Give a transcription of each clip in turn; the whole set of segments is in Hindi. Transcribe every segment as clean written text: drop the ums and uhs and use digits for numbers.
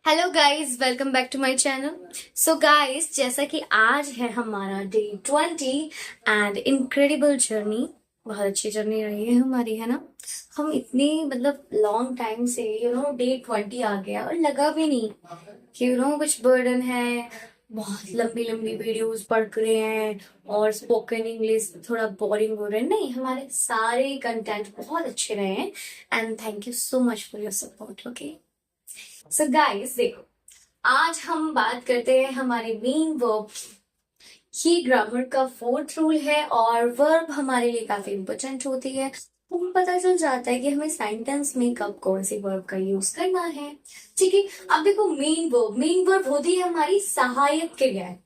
Hello guys, welcome back to my channel. So guys, जैसा कि आज है हमारा डे 20 एंड इनक्रेडिबल जर्नी। बहुत अच्छी जर्नी रही है हमारी, है ना। हम इतनी मतलब लॉन्ग टाइम से डे 20 आ गया और लगा भी नहीं कि कुछ बर्डन है। बहुत लंबी लंबी वीडियोस पढ़ रहे हैं और स्पोकन इंग्लिश थोड़ा बोरिंग हो रहा है। नहीं, हमारे सारे कंटेंट बहुत अच्छे रहे हैं and thank you so much for your support. Okay, so guys देखो, आज हम बात करते हैं हमारे मेन वर्ब। ये ग्रामर का फोर्थ रूल है और वर्ब हमारे लिए काफी इम्पोर्टेंट होती है। हमें पता चल जाता है कि हमें सेंटेंस में कब कौन सी वर्ब का यूज करना है। ठीक है, अब देखो, मेन वर्ब होती है हमारी सहायक क्रियाएं।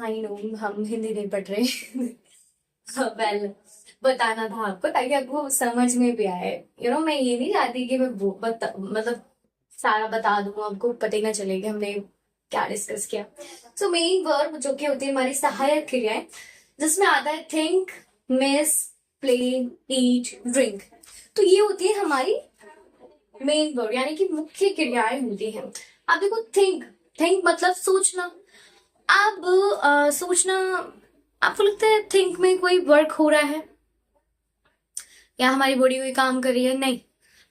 आई नो हम हिंदी नहीं पढ़ रहे। वेल, बताना था आपको ताकि आपको समझ में भी आए। मैं ये नहीं चाहती कि मैं मतलब सारा बता दूं, आपको पता ही ना चले कि हमने क्या डिस्कस किया। सो मेन वर्ब जो कि होती है हमारी सहायक क्रियाएं, जिसमें आता है थिंक, मिस, प्ले, ईट, ड्रिंक। तो ये होती है हमारी मेन वर्ब, यानी कि मुख्य क्रियाएं होती हैं। अब देखो, थिंक, थिंक मतलब सोचना। अब सोचना, आपको लगता है थिंक में कोई वर्क हो रहा है या हमारी बॉडी कोई काम कर रही है? नहीं,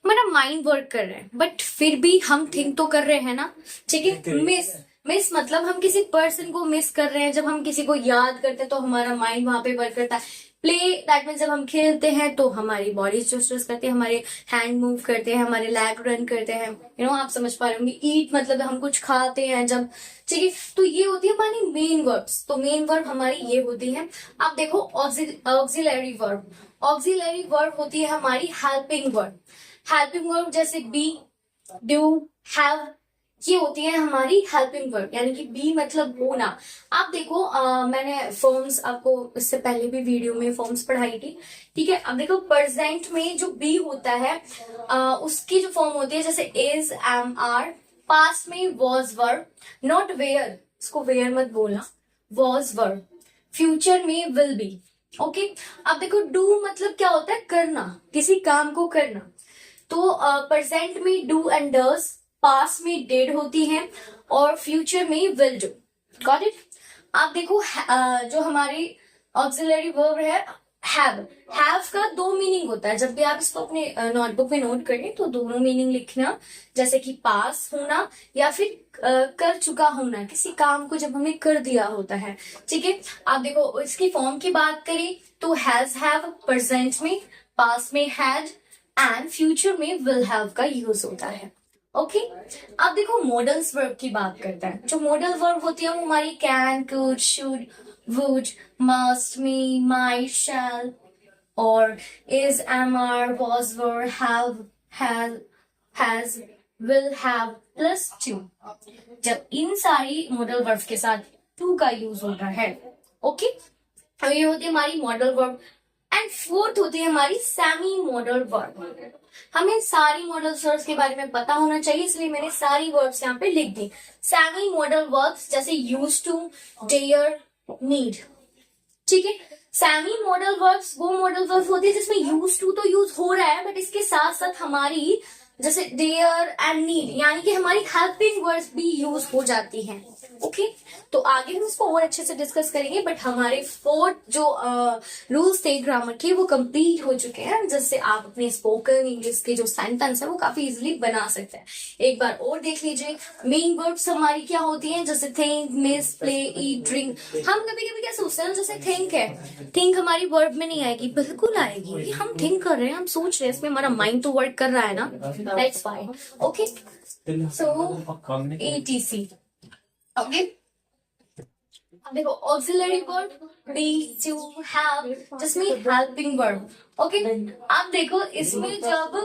हमारा माइंड वर्क कर रहा है, बट फिर भी हम थिंक तो कर रहे हैं ना। ठीक है, मिस, मिस मतलब हम किसी पर्सन को मिस कर रहे हैं। जब हम किसी को याद करते हैं तो हमारा माइंड वहां पे वर्क करता है। प्ले, दैट मीन जब हम खेलते हैं तो हमारी बॉडी जोस्टर्स करती है, हमारे हैंड मूव करते हैं, हमारे लेग रन करते हैं। आप समझ पा रहे होंगे। ईट मतलब हम कुछ खाते हैं जब। ठीक है, तो ये होती है हमारी मेन वर्ब्स। तो मेन वर्ब हमारी ये होती है। अब देखो, ऑक्सिलरी वर्ब, ऑक्सिलरी वर्ब होती है हमारी हेल्पिंग वर्ब। हेल्पिंग वर्ब जैसे बी, डू, हैव, ये होती है हमारी हेल्पिंग वर्ब, यानी कि बी मतलब होना। आप देखो, मैंने फॉर्म्स आपको इससे पहले भी वीडियो में फॉर्म्स पढ़ाई थी। ठीक है, अब देखो प्रेजेंट में जो बी होता है, उसकी जो फॉर्म होती है जैसे इज, एम, आर। पास्ट में वॉज वर्ब, नॉट वेयर, इसको वेयर मत बोलना, वॉज वर्ब। फ्यूचर में विल बी। ओके, अब देखो डू मतलब क्या होता है? करना, किसी काम को करना। तो प्रेजेंट में डू एंड डज, पास्ट में डिड होती हैं और फ्यूचर में विल डू। Got it? आप देखो, जो हमारी ऑक्सिलरी वर्ब है हैव का दो मीनिंग होता है। जब भी आप इसको अपने नोटबुक में नोट करें तो दोनों मीनिंग लिखना, जैसे कि पास होना या फिर कर चुका होना, किसी काम को जब हमें कर दिया होता है। ठीक है, आप देखो इसकी फॉर्म की बात करें तो हैज, हैव प्रेजेंट में, पास्ट में हैड एंड फ्यूचर में विल हैव का यूज होता है। ओके, अब देखो मॉडल्स वर्ब की बात करते हैं। जो मॉडल वर्ब होती है वो हमारी can, could, should, would, must, may, might, shall और is, am, are, was, were, have, has, will have plus to. जब इन सारी मॉडल वर्ब के साथ टू का यूज होता है। ओके, तो ये होती है हमारी मॉडल वर्ब। एंड फोर्थ होती है हमारी सेमी मॉडल वर्ब। हमें सारी मॉडल वर्ब्स के बारे में पता होना चाहिए, इसलिए मैंने सारी वर्ब्स यहाँ पे लिख दी। सेमी मॉडल वर्ब्स जैसे यूज टू, डेयर, नीड। ठीक है, सेमी मॉडल वर्ब्स वो मॉडल वर्ब्स होती है जिसमें यूज टू तो यूज हो रहा है, बट इसके साथ साथ हमारी जैसे डेयर एंड नीड, यानी कि हमारी हेल्पिंग वर्ड्स भी यूज हो जाती हैं। ओके, तो आगे हम इसको और अच्छे से डिस्कस करेंगे, बट हमारे फोर्थ जो रूल्स थे ग्रामर के वो कंप्लीट हो चुके हैं, जिससे आप अपने स्पोकन इंग्लिश के जो सेंटेंस है वो काफी इजीली बना सकते हैं। एक बार और देख लीजिए, मेन वर्ड्स हमारी क्या होती हैं, जैसे थिंक, मिस, प्ले, ईट, ड्रिंक। हम कभी कभी क्या सोचते हैं, जैसे थिंक है, थिंक हमारी वर्ब में नहीं आएगी, बिल्कुल आएगी। हम थिंक कर रहे हैं, हम सोच रहे हैं, इसमें हमारा माइंड तो वर्क कर रहा है ना, that's fine. Okay, so ETC. Okay, देखो auxiliary verb be, to, have, जिसमें हेल्पिंग वर्ब। ओके, आप देखो इसमें जब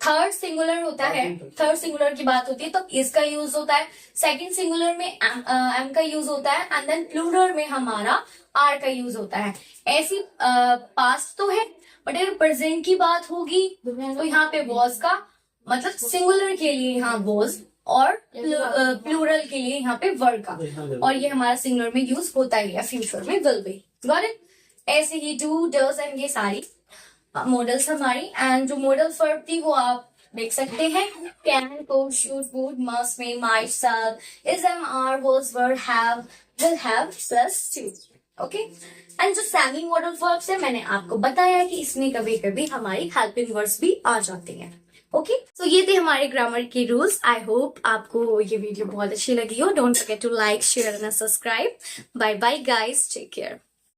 थर्ड सिंगुलर होता है, थर्ड सिंगुलर की बात होती है तो इसका यूज होता है। सेकंड सिंगुलर में एम का यूज होता है एंड देन प्लूरल में हमारा आर का यूज होता है। ऐसी पास्ट तो है, बट अगर प्रेजेंट की बात होगी तो यहाँ पे वॉज का मतलब सिंगुलर के लिए यहाँ वॉज और प्लूरल के लिए यहाँ पे वर का, और ये हमारा सिंगुलर में यूज होता ही है, फ्यूचर में विल बी। Got it? ऐसे ही डू, डज एंड ये सारी मॉडल्स हमारी। एंड जो मॉडल वर्ब थी वो आप देख सकते हैं can, could, should, would, must, may, might, shall, is, am, are, was, were, have, will have plus to. Okay and जो सेमी मॉडल वर्ब्स है मैंने आपको बताया कि इसमें कभी कभी हमारी हेल्पिंग वर्ड्स भी आ जाती हैं. ओके सो ये थे हमारे ग्रामर के रूल्स. आई होप आपको ये वीडियो बहुत अच्छी लगी हो. Don't forget to like, share and subscribe. Bye bye guys, take care.